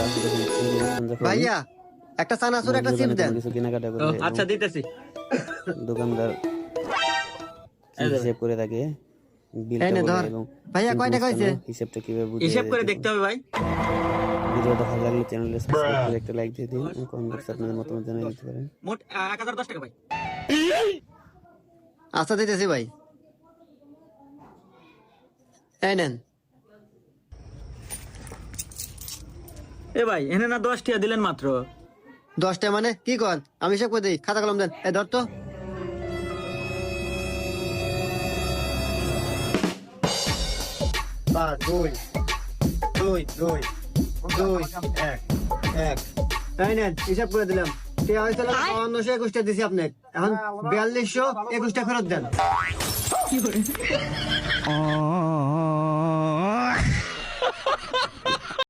বন্ধুরা দেখুন এই অবস্থান যখন ভাইয়া একটা চানাচুর একটা চিপ দেন। কিছু কেনাকাটা করে আচ্ছা দিতেছি। দোকানদার হিসেব করে থাকে এই বিলটা নে বলে ধর। এবং ভাইয়া কয় টাকা হয়েছে? হিসাবটা কিভাবে বুঝে হিসাব করে দেখতে হবে ভাই। ভিডিওটা ভালো লাগলে চ্যানেলটা সাবস্ক্রাইব করে একটা লাইক দিয়ে দিন কমেন্ট বক্সে আপনাদের মতামত জানিয়ে দিতে পারেন। মোট 1010 টাকা ভাই। আচ্ছা দিতেছি ভাই, এই নেন। এ ভাই এনে না 10 টাকা দিলেন মাত্র। 10টা মানে কি কন? আমি হিসাব করে দিই, খাতা কলম দেন। এই ধর তো। দুই দুই দুই দুই এক এক। তাই নেন হিসাব করে দিলাম। 5221টা দিছি আপনাকে, এখন 4221টা ফেরত দেন।